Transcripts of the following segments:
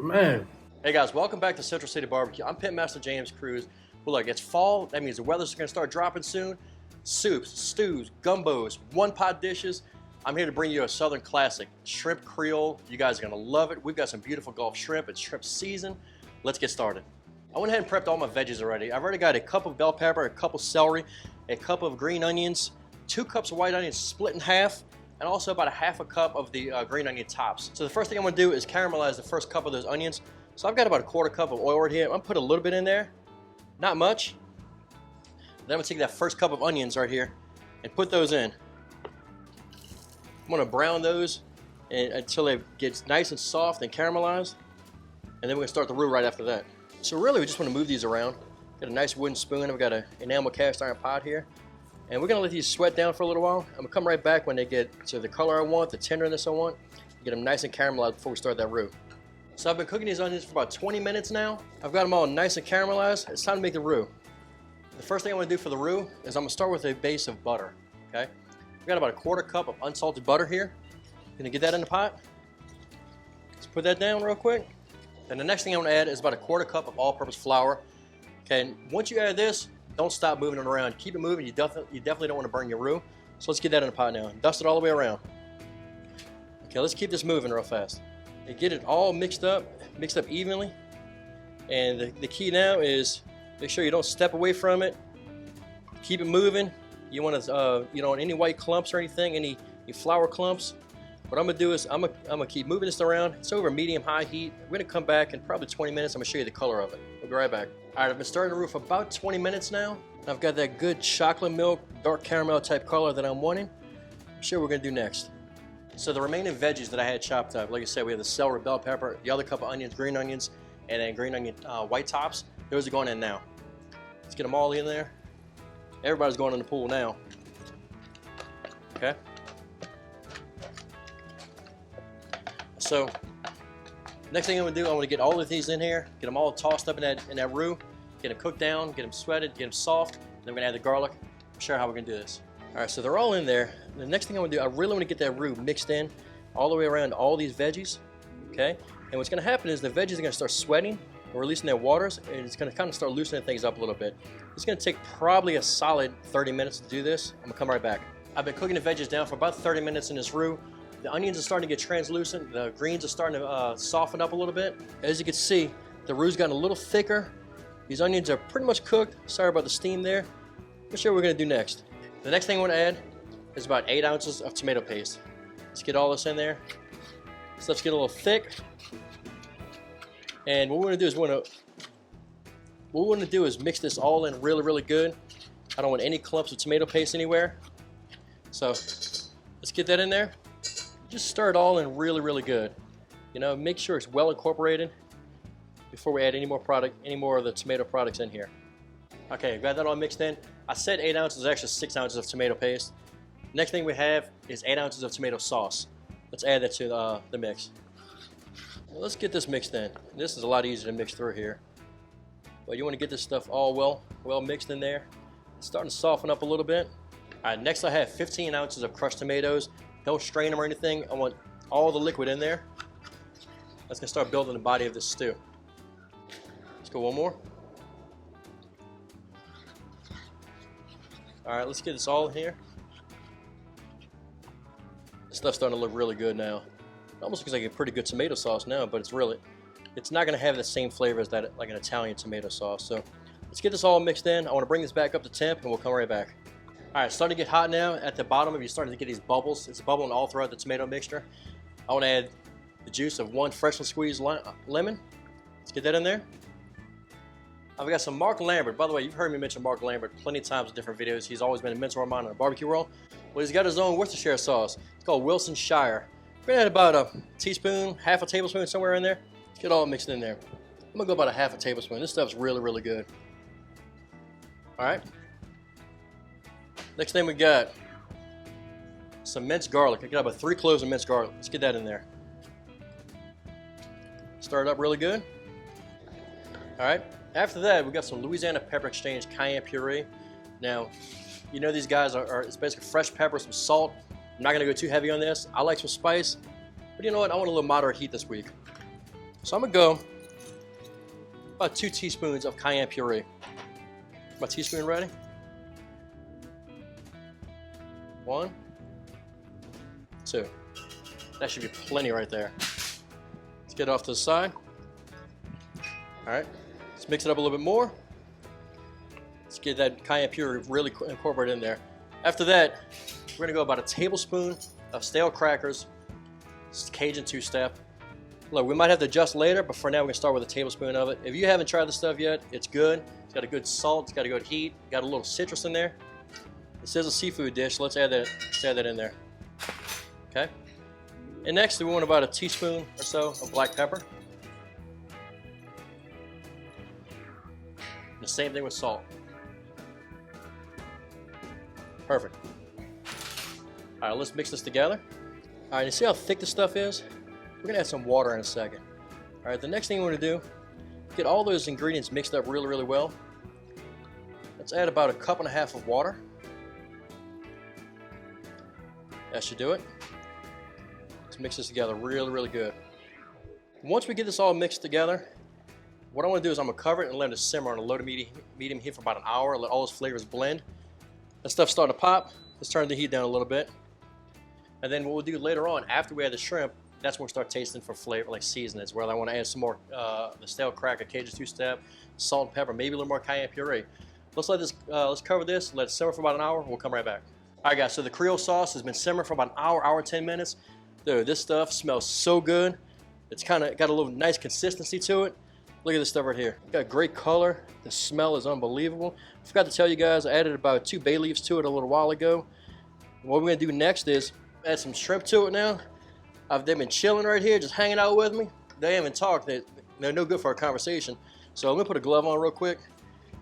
Man. Hey guys, welcome back to Central City Barbecue. I'm Pitmaster James Cruz. Well, look, it's fall. That means the weather's going to start dropping soon. Soups, stews, gumbos, one-pot dishes. I'm here to bring you a Southern classic, shrimp Creole. You guys are going to love it. We've got some beautiful Gulf shrimp. It's shrimp season. Let's get started. I went ahead and prepped all my veggies already. I've already got a cup of bell pepper, a cup of celery, a cup of green onions, 2 cups of white onions split in half, and also about a half a cup of the green onion tops. So the first thing I'm going to do is caramelize the first cup of those onions. So I've got about a quarter cup of oil right here. I'm going to put a little bit in there, not much. Then I'm going to take that first cup of onions right here and put those in. I'm going to brown those until they get nice and soft and caramelized. And then we're going to start the roux right after that. So really we just want to move these around. Got a nice wooden spoon. I've got an enamel cast iron pot here. And we're going to let these sweat down for a little while. I'm going to come right back when they get to the color I want, the tenderness I want. Get them nice and caramelized before we start that roux. So I've been cooking these onions for about 20 minutes now. I've got them all nice and caramelized. It's time to make the roux. The first thing I'm going to do for the roux is I'm going to start with a base of butter. Okay? I've got about a quarter cup of unsalted butter here. I'm going to get that in the pot. Let's put that down real quick. And the next thing I'm going to add is about a quarter cup of all-purpose flour. Okay, and once you add this, don't stop moving it around. Keep it moving. You definitely don't want to burn your roux. So let's get that in the pot now. Dust it all the way around. Okay, let's keep this moving real fast. And get it all mixed up evenly. And the key now is make sure you don't step away from it. Keep it moving. You want to, you don't want any white clumps or anything, any flour clumps. What I'm going to do is I'm going to keep moving this around. It's over medium-high heat. We're going to come back in probably 20 minutes. I'm going to show you the color of it. We'll be right back. All right, I've been stirring the roux for about 20 minutes now. I've got that good chocolate milk, dark caramel type color that I'm wanting. I'm sure we're going to do next. So the remaining veggies that I had chopped up, like I said, we have the celery, bell pepper, the other cup of onions, green onions, and then green onion white tops. Those are going in now. Let's get them all in there. Everybody's going in the pool now. Okay. So next thing I'm going to do, I'm going to get all of these in here, get them all tossed up in that roux, get them cooked down, get them sweated, get them soft, and then we're going to add the garlic. I'll show you how we're going to do this. All right, so they're all in there. The next thing I'm going to do, I really want to get that roux mixed in all the way around all these veggies, okay? And what's going to happen is the veggies are going to start sweating and releasing their waters, and it's going to kind of start loosening things up a little bit. It's going to take probably a solid 30 minutes to do this. I'm going to come right back. I've been cooking the veggies down for about 30 minutes in this roux. The onions are starting to get translucent. The greens are starting to soften up a little bit. As you can see, the roux's gotten a little thicker. These onions are pretty much cooked. Sorry about the steam there. Let's show you what we're going to do next. The next thing I want to add is about 8 ounces of tomato paste. Let's get all this in there. Stuff's getting a little thick. And what we're going to do is mix this all in really, really good. I don't want any clumps of tomato paste anywhere. So let's get that in there. Just stir it all in really, really good. You know, make sure it's well incorporated before we add any more of the tomato products in here. Okay, got that all mixed in. I said 8 ounces, actually 6 ounces of tomato paste. Next thing we have is 8 ounces of tomato sauce. Let's add that to the mix. Well, let's get this mixed in. This is a lot easier to mix through here. But you want to get this stuff all well mixed in there. It's starting to soften up a little bit. All right, next I have 15 ounces of crushed tomatoes. Don't strain them or anything. I want all the liquid in there. That's going to start building the body of this stew. Let's go one more. All right, let's get this all in here. This stuff's starting to look really good now. It almost looks like a pretty good tomato sauce now, but it's not going to have the same flavor as that, like an Italian tomato sauce. So let's get this all mixed in. I want to bring this back up to temp, and we'll come right back. All right, it's starting to get hot now. At the bottom, you're starting to get these bubbles. It's bubbling all throughout the tomato mixture. I want to add the juice of 1 freshly squeezed lemon. Let's get that in there. I've got some Mark Lambert. By the way, you've heard me mention Mark Lambert plenty of times in different videos. He's always been a mentor of mine in the barbecue world. Well, he's got his own Worcestershire sauce. It's called Worcestershire. We're going to add about a teaspoon, half a tablespoon, somewhere in there. Let's get all mixed in there. I'm going to go about a half a tablespoon. This stuff's really, really good. All right. Next thing we got some minced garlic. I got about 3 cloves of minced garlic. Let's get that in there. Stir it up really good. All right. After that, we got some Louisiana Pepper Exchange Cayenne Puree. Now, you know these guys it's basically fresh pepper, some salt. I'm not gonna go too heavy on this. I like some spice, but you know what? I want a little moderate heat this week. So I'm gonna go about 2 teaspoons of cayenne puree. My teaspoon ready? 1, 2. That should be plenty right there. Let's get it off to the side. All right, let's mix it up a little bit more. Let's get that cayenne puree really incorporated in there. After that, we're gonna go about a tablespoon of Stalekrackers, Cajun 2-step. Look, we might have to adjust later, but for now we're gonna start with a tablespoon of it. If you haven't tried this stuff yet, it's good. It's got a good salt, it's got a good heat, got a little citrus in there. This is a seafood dish, so let's add that in there. Okay. And next we want about a teaspoon or so of black pepper. And the same thing with salt. Perfect. All right, let's mix this together. All right, you see how thick this stuff is? We're gonna add some water in a second. All right, the next thing we want to do, get all those ingredients mixed up really, really well. Let's add about 1.5 cups of water. That should do it. Let's mix this together really, really good. Once we get this all mixed together, what I want to do is I'm gonna cover it and let it simmer on a low to medium heat for about an hour. Let all those flavors blend. That stuff's starting to pop. Let's turn the heat down a little bit. And then what we'll do later on, after we add the shrimp, that's when we'll start tasting for flavor, like seasonings, where I want to add some more the Stalekracker, Cajun 2-step, salt and pepper, maybe a little more cayenne puree. Let's cover this, let it simmer for about an hour. We'll come right back. All right, guys. So the Creole sauce has been simmering for about an hour and 10 minutes. Dude, this stuff smells so good. It's kind of got a little nice consistency to it. Look at this stuff right here. Got great color. The smell is unbelievable. I forgot to tell you guys, I added about 2 bay leaves to it a little while ago. What we're gonna do next is add some shrimp to it now. They've been chilling right here, just hanging out with me. They haven't talked. They're no good for a conversation. So I'm gonna put a glove on real quick,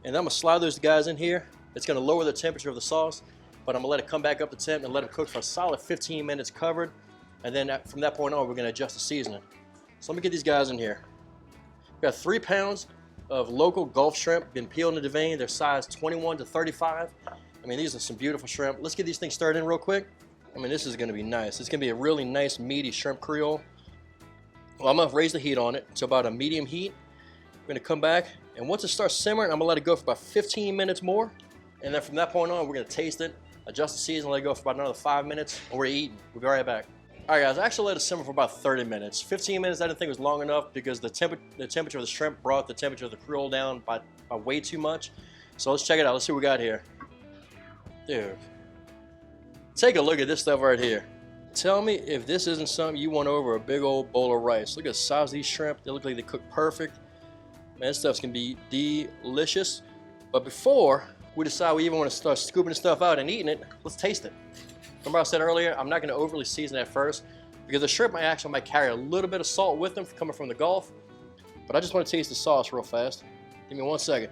and I'm gonna slide those guys in here. It's gonna lower the temperature of the sauce, but I'm gonna let it come back up to temp and let them cook for a solid 15 minutes covered. And then from that point on, we're gonna adjust the seasoning. So let me get these guys in here. We've got 3 pounds of local Gulf shrimp, been peeled and deveined. They're size 21 to 35. I mean, these are some beautiful shrimp. Let's get these things stirred in real quick. I mean, this is gonna be nice. It's gonna be a really nice, meaty shrimp Creole. Well, I'm gonna raise the heat on it to about a medium heat. We're gonna come back, and once it starts simmering, I'm gonna let it go for about 15 minutes more. And then from that point on, we're gonna taste it, adjust the season, let it go for about another 5 minutes, and we're eating. We'll be right back. All right, guys, I actually let it simmer for about 30 minutes. 15 minutes I didn't think was long enough because the temperature of the shrimp brought the temperature of the Creole down by way too much. So let's check it out. Let's see what we got here. Dude, take a look at this stuff right here. Tell me if this isn't something you want over a big old bowl of rice. Look at the size of these shrimp. They look like they cook perfect. Man, this stuff's gonna be delicious. But before we decide we even want to start scooping the stuff out and eating it, let's taste it. Remember I said earlier, I'm not gonna overly season at first because the shrimp might carry a little bit of salt with them coming from the Gulf. But I just want to taste the sauce real fast. Give me 1 second.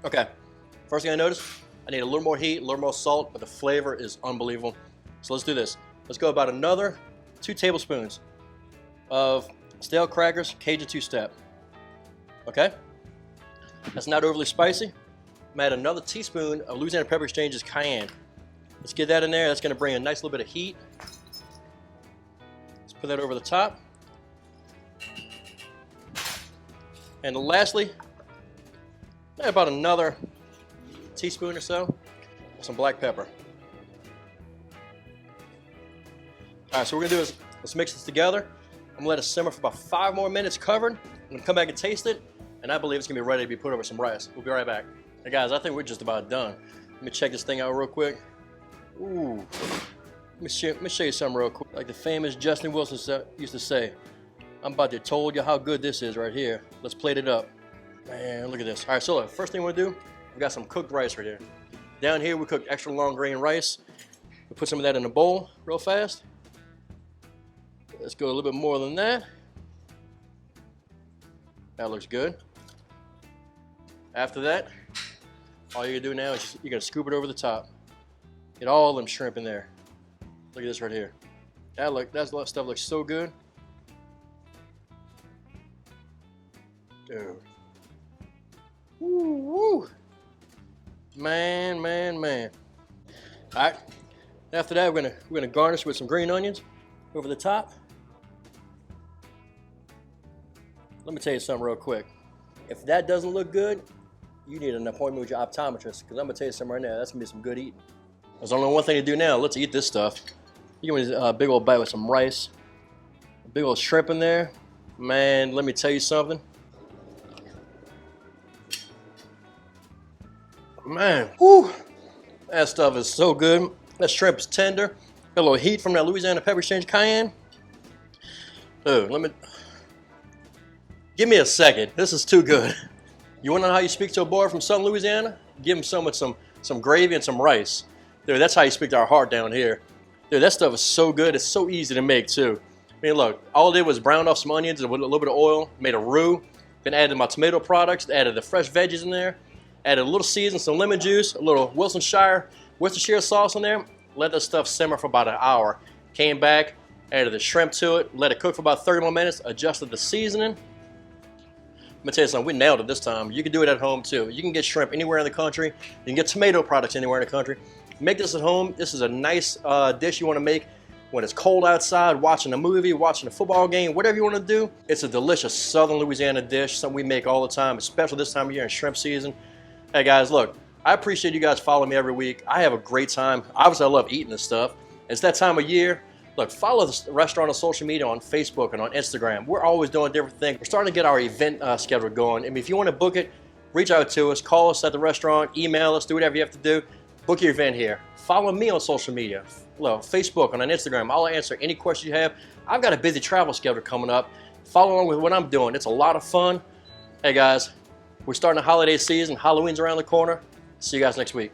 Okay, first thing I noticed, I need a little more heat, a little more salt, but the flavor is unbelievable. So let's do this. Let's go about another 2 tablespoons of Stalekrackers, Cajun 2-step. Okay, that's not overly spicy. I'm gonna add another teaspoon of Louisiana Pepper Exchange's Cayenne. Let's get that in there. That's gonna bring a nice little bit of heat. Let's put that over the top. And lastly, about another teaspoon or so of some black pepper. All right, so what we're gonna do is let's mix this together. I'm gonna let it simmer for about 5 more minutes covered. I'm gonna come back and taste it, and I believe it's gonna be ready to be put over some rice. We'll be right back. Hey guys, I think we're just about done. Let me check this thing out real quick. Ooh, let me show you something real quick. Like the famous Justin Wilson used to say, I'm about to told you how good this is right here. Let's plate it up. Man, look at this. All right, so look, first thing we're gonna do, we got some cooked rice right here. Down here, we cook extra long grain rice. We put some of that in a bowl real fast. Let's go a little bit more than that. That looks good. After that, all you're gonna do now is you're gonna scoop it over the top. Get all them shrimp in there. Look at this right here. That stuff looks so good. Dude. Woo, woo. Man. All right, After that, we're gonna garnish with some green onions over the top. Let me tell you something real quick. If that doesn't look good, you need an appointment with your optometrist, because I'm gonna tell you something right now, that's gonna be some good eating. There's only one thing to do now. Let's eat this stuff. You give me a big old bite with some rice, a big old shrimp in there. Man, let me tell you something. Man, whew, that stuff is so good. That shrimp is tender. Got a little heat from that Louisiana pepper exchange Cayenne. Dude, give me a second. This is too good. You wanna know how you speak to a boy from Southern Louisiana? Give him some with some gravy and some rice. Dude, that's how you speak to our heart down here. Dude, that stuff is so good. It's so easy to make too. I mean, look, all I did was brown off some onions with a little bit of oil, made a roux, then added my tomato products, added the fresh veggies in there, added a little season, some lemon juice, a little Worcestershire sauce in there, let that stuff simmer for about an hour. Came back, added the shrimp to it, let it cook for about 30 more minutes, adjusted the seasoning. Let me tell you something, we nailed it this time. You can do it at home too. You can get shrimp anywhere in the country. You can get tomato products anywhere in the country. Make this at home. This is a nice dish you want to make when it's cold outside, watching a movie, watching a football game, whatever you want to do. It's a delicious Southern Louisiana dish, something we make all the time, especially this time of year in shrimp season. Hey guys, look, I appreciate you guys following me every week. I have a great time. Obviously, I love eating this stuff. It's that time of year. Look, follow the restaurant on social media, on Facebook and on Instagram. We're always doing different things. We're starting to get our event schedule going. I mean, if you want to book it, reach out to us, call us at the restaurant, email us, do whatever you have to do. Book your event here. Follow me on social media, Facebook and on Instagram. I'll answer any questions you have. I've got a busy travel schedule coming up. Follow along with what I'm doing. It's a lot of fun. Hey guys, we're starting the holiday season. Halloween's around the corner. See you guys next week.